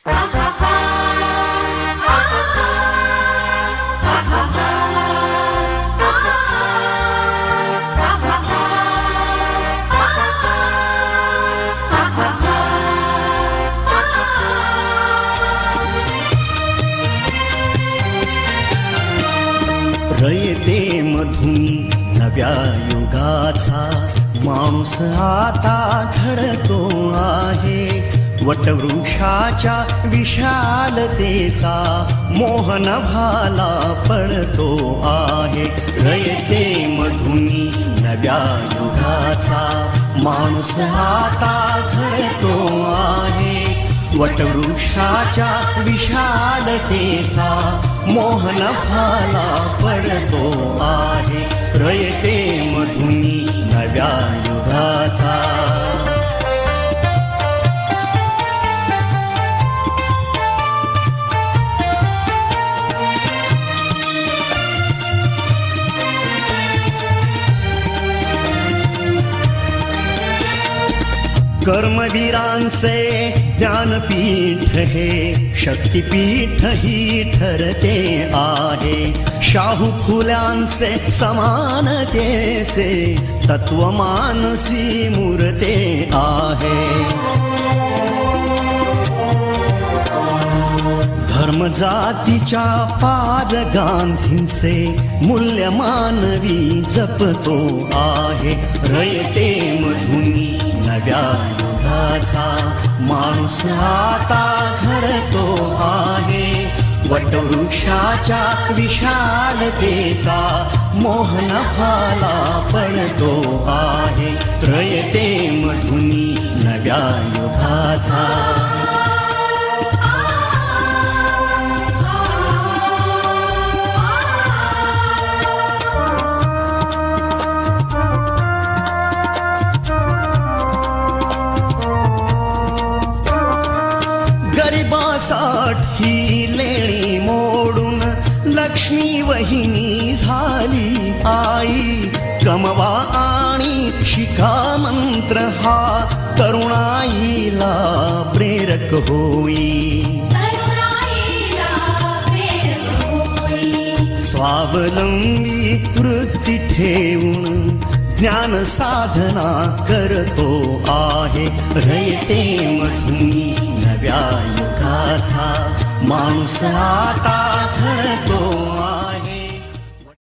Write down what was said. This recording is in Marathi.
रयते मधुनी नव्या युगाचा माणूस आता घडतो आहे. वटवृक्षाच्या विशालतेचा मोहन भाला पडतो आहे. रयते मधुनी नव्या युगाचा माणूस आता घडतो आहे. वटवृक्षाच्या विशालतेचा मोहन भाला पडतो आहे. रयते मधुनी नव्या युगाचा. कर्मवीरांचे ज्ञानपीठ हे शक्तिपीठ ही ठरते आहे. शाहू फुल्यांचे समानतेचे तत्व मानसी मूर्ते आहे. धर्म जातीच्या पार गांधींचे मूल्य मानवी जपतो आहे. रयते मधुनी नव्या युगाचा माणूस आता घडतो आहे. वटवृक्षाच्या विशालतेचा मोहन भाला पडतो आहे. रयते मधुनी नव्या युगाचा. ही लेणी मोडून लक्ष्मी वहिनी झाली आई. कमवा आणि शिका मंत्र हा तरुणाईला प्रेरक होई. स्वावलंबी वृत्ती ठेवून ज्ञान साधना करतो आहे. रयते मधुनी नव्या युगाचा माणूस आता घडतो